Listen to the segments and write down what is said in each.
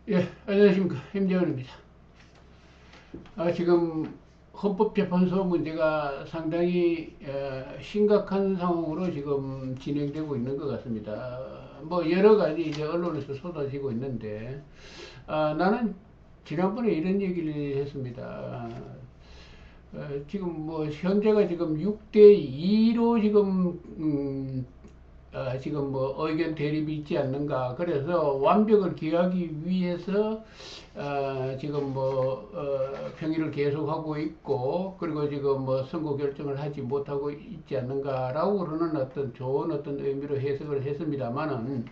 예, 안녕하십니까. 임재원입니다. 지금 헌법재판소 문제가 상당히 심각한 상황으로 지금 진행되고 있는 것 같습니다. 뭐 여러 가지 이제 언론에서 쏟아지고 있는데, 나는 지난번에 이런 얘기를 했습니다. 지금 뭐 현재가 지금 6대2로 지금 지금 뭐 의견 대립이 있지 않는가. 그래서 완벽을 기하기 위해서 지금 뭐 평의를 계속하고 있고, 그리고 지금 뭐 선거 결정을 하지 못하고 있지 않는가라고 그러는 어떤 좋은 어떤 의미로 해석을 했습니다만은,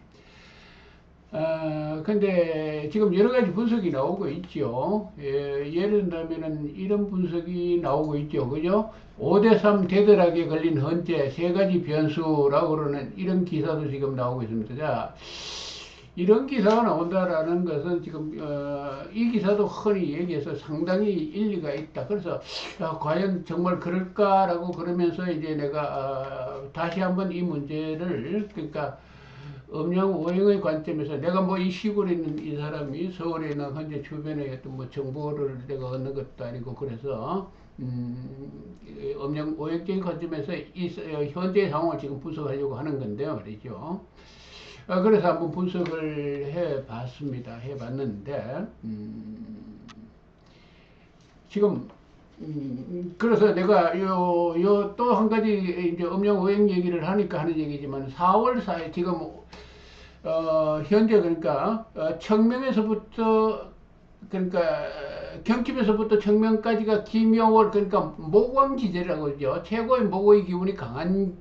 근데 지금 여러 가지 분석이 나오고 있죠. 예를 들면은 이런 분석이 나오고 있죠. 그죠? 5대3 대들하게 걸린 헌재 세 가지 변수라고 그러는 이런 기사도 지금 나오고 있습니다. 자, 이런 기사가 나온다라는 것은 지금 이 기사도 흔히 얘기해서 상당히 일리가 있다. 그래서 과연 정말 그럴까라고 그러면서 이제 내가 다시 한번 이 문제를, 그러니까 음양 오행의 관점에서 내가 뭐 이 시골에 있는 이 사람이 서울에 있는 현재 주변의 어떤 뭐 정보를 내가 얻는 것도 아니고, 그래서 음양 오행적인 관점에서 이 현재 상황을 지금 분석하려고 하는 건데요, 말이죠. 그래서 한번 분석을 해봤습니다. 해봤는데 지금 그래서 내가 요 또 한 가지 이제 음양 오행 얘기를 하니까 하는 얘기지만, 4월 4일 지금 현재 그러니까 청명에서부터, 그러니까 경칩에서부터 청명까지가 기묘월, 그러니까 목왕지대라고 그러죠. 최고의 목의 기운이 강한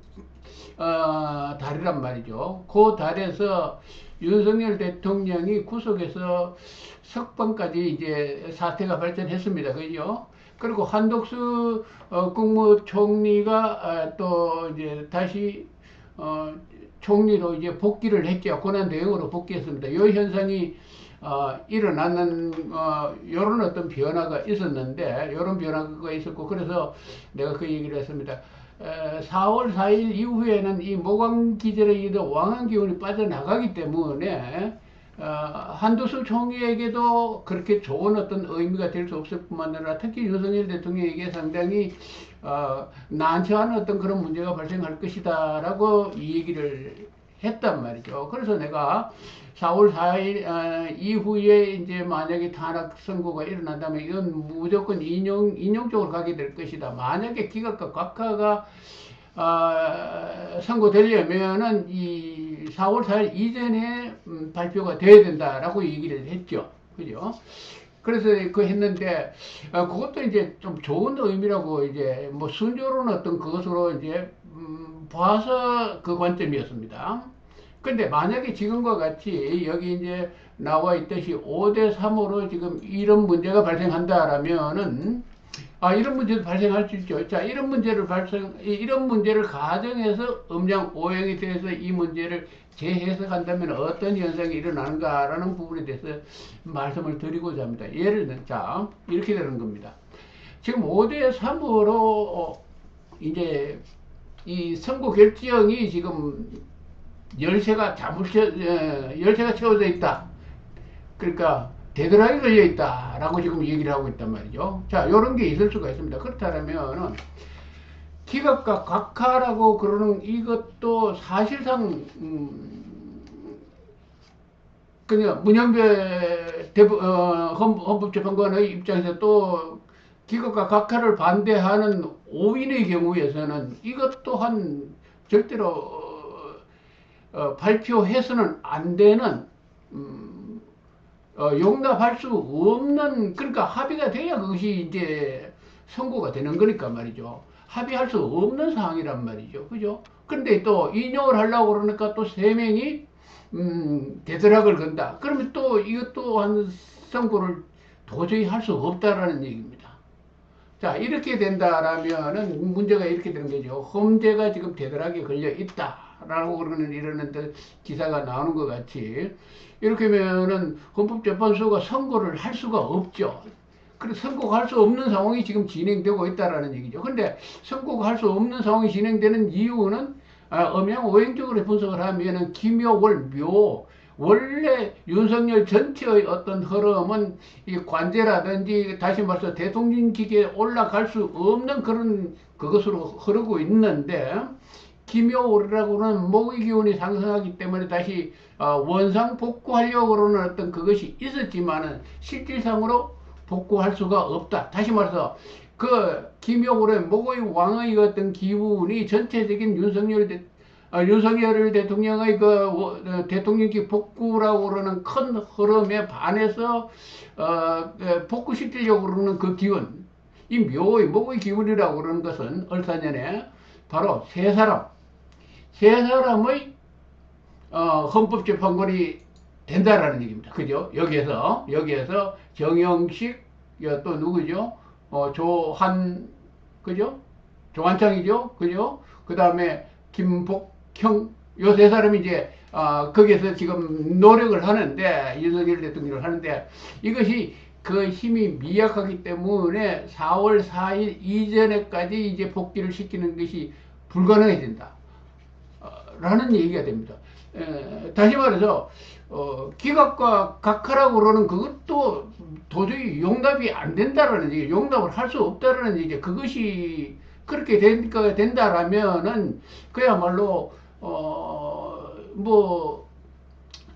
달이란 말이죠. 그 달에서 윤석열 대통령이 구속해서 석방까지 이제 사태가 발전했습니다. 그죠? 그리고 한독수 국무총리가 또 이제 다시 총리로 이제 복귀를 했죠. 권한 대행으로 복귀했습니다. 이 현상이 일어나는 이런 어떤 변화가 있었는데, 이런 변화가 있었고, 그래서 내가 그 얘기를 했습니다. 4월 4일 이후에는 이 모광기절의 왕한 기운이 빠져나가기 때문에 한두수 총리에게도 그렇게 좋은 어떤 의미가 될 수 없을 뿐만 아니라, 특히 윤석열 대통령에게 상당히 난처한 어떤 그런 문제가 발생할 것이다라고 이 얘기를 했단 말이죠. 그래서 내가 4월 4일 이후에 이제 만약에 탄핵 선고가 일어난다면 이건 무조건 인용 쪽으로 가게 될 것이다. 만약에 기각과 각하가 선고되려면은 이 4월 4일 이전에 발표가 돼야 된다라고 얘기를 했죠. 그죠? 그래서 그 했는데, 그것도 이제 좀 좋은 의미라고, 이제 뭐 순조로운 어떤 그것으로 이제 봐서 그 관점이었습니다. 근데 만약에 지금과 같이 여기 이제 나와 있듯이 5대3으로 지금 이런 문제가 발생한다라면은, 이런 문제도 발생할 수 있죠. 자, 이런 문제를 가정해서 음양 오행에 대해서 이 문제를 재해석한다면 어떤 현상이 일어나는가라는 부분에 대해서 말씀을 드리고자 합니다. 예를 들면, 자, 이렇게 되는 겁니다. 지금 5대3으로 이제 이 선거 결정이 지금 열쇠가 채워져 있다. 그러니까 되돌아게 걸려 있다라고 지금 얘기를 하고 있단 말이죠. 자, 이런 게 있을 수가 있습니다. 그렇다면은 기각과 각하라고 그러는 이것도 사실상 그냥 문영배 헌법재판관의 입장에서 또 기각과 각하를 반대하는 5인의 경우에서는 이것 또한 절대로 발표해서는 안 되는, 용납할 수 없는, 그러니까 합의가 돼야 그것이 이제 선고가 되는 거니까 말이죠. 합의할 수 없는 사항이란 말이죠. 그죠? 근데 또 인용을 하려고 그러니까 또 세 명이 대들락을 건다. 그러면 또 이것 또한 선고를 도저히 할 수 없다라는 얘기입니다. 자, 이렇게 된다라면은 문제가 이렇게 되는 거죠. 험죄가 지금 대단하게 걸려 있다라고 그러는 이러는 기사가 나오는 것 같이, 이렇게 하면은 헌법재판소가 선고를 할 수가 없죠. 그래서 선고가 할 수 없는 상황이 지금 진행되고 있다라는 얘기죠. 근데 선고가 할 수 없는 상황이 진행되는 이유는 음양 오행적으로 분석을 하면은 기묘월 묘 원래 윤석열 전체의 어떤 흐름은 이 관제라든지 다시 말해서 대통령 기계에 올라갈 수 없는 그런 그것으로 흐르고 있는데 기묘오리라고는 모의 기운이 상승하기 때문에 다시 원상 복구하려고 그러는 어떤 그것이 있었지만은 실질상으로 복구할 수가 없다. 다시 말해서 그 기묘오리 모의 왕의 어떤 기운이 전체적인 윤석열 대통령의 대통령기 복구라고 그러는 큰 흐름에 반해서 복구시키려고 그러는 그 기운, 이 묘의 목의 기운이라고 그러는 것은 얼사년에 바로 세 사람의 헌법재판관이 된다라는 얘기입니다. 그죠? 여기에서 정영식, 또 누구죠? 그죠? 조한창이죠? 그죠? 그 다음에 김복형, 요 세 사람이 이제, 거기에서 지금 노력을 하는데, 윤석열 대통령을 하는데, 이것이 그 힘이 미약하기 때문에 4월 4일 이전에까지 이제 복귀를 시키는 것이 불가능해진다. 라는 얘기가 됩니다. 다시 말해서 기각과 각하라고 그러는 그것도 도저히 용납이 안 된다라는 얘기, 용납을 할 수 없다라는 얘기. 그것이 그렇게 된다라면은 그야말로 뭐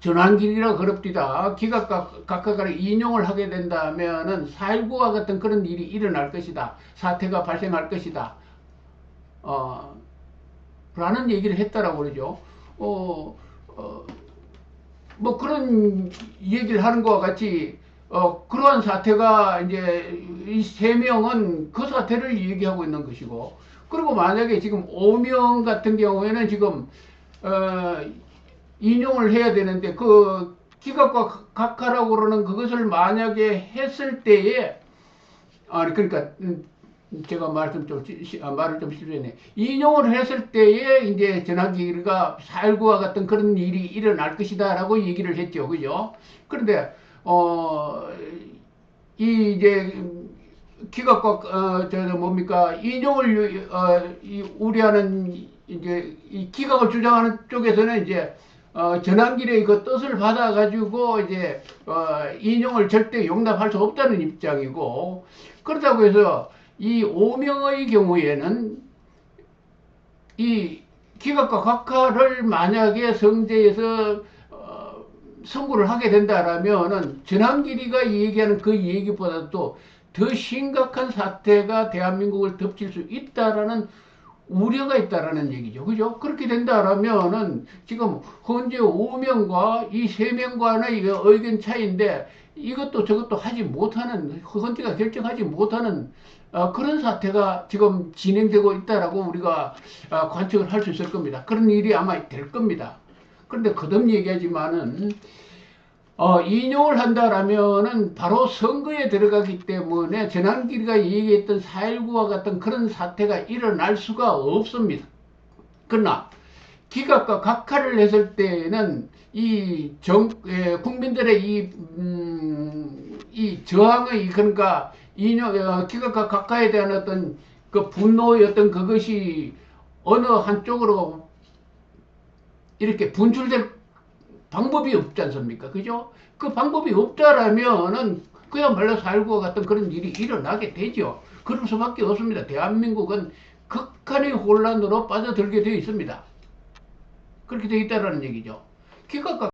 전환길이라 그럽디다. 기각과 각하를 인용을 하게 된다면은 4.19와 같은 그런 일이 일어날 것이다. 사태가 발생할 것이다. 라는 얘기를 했다라고 그러죠. 뭐 그런 얘기를 하는 것과 같이 그러한 사태가 이제 이 세 명은 그 사태를 얘기하고 있는 것이고, 그리고 만약에 지금 5명 같은 경우에는 지금 인용을 해야 되는데 그 기각과 각하라고 그러는 그것을 만약에 했을 때에 그러니까 제가 말을 좀 실수했네. 인용을 했을 때에 이제 전환기가 4.19와 같은 그런 일이 일어날 것이다라고 얘기를 했죠. 그죠? 그런데 이 이제 기각과 뭡니까 인용을 우려하는 이제 이 기각을 주장하는 쪽에서는 이제 전환길의 그 뜻을 받아가지고 이제 인용을 절대 용납할 수 없다는 입장이고, 그렇다고 해서 이 5명의 경우에는 이 기각과 각하를 만약에 성제해서 선고를 하게 된다라면은 전환길이가 얘기하는 그 얘기보다도 더 심각한 사태가 대한민국을 덮칠 수 있다라는 우려가 있다라는 얘기죠. 그죠? 그렇게 된다라면은 지금 현재 5명과 이 3명과의 의견 차이인데 이것도 저것도 하지 못하는, 헌재가 결정하지 못하는 그런 사태가 지금 진행되고 있다라고 우리가 관측을 할 수 있을 겁니다. 그런 일이 아마 될 겁니다. 그런데 거듭 얘기하지만은 인용을 한다라면은 바로 선거에 들어가기 때문에 전환길이가 얘기했던 4.19와 같은 그런 사태가 일어날 수가 없습니다. 그러나 기각과 각하를 했을 때는 국민들의 이 저항의, 그러니까 기각과 각하에 대한 어떤 그 분노의 어떤 그것이 어느 한쪽으로 이렇게 분출될 방법이 없지 않습니까? 그죠? 그 방법이 없다라면은 그야말로 4.19와 같은 그런 일이 일어나게 되죠. 그럴 수밖에 없습니다. 대한민국은 극한의 혼란으로 빠져들게 되어 있습니다. 그렇게 되어 있다는 얘기죠. 기각과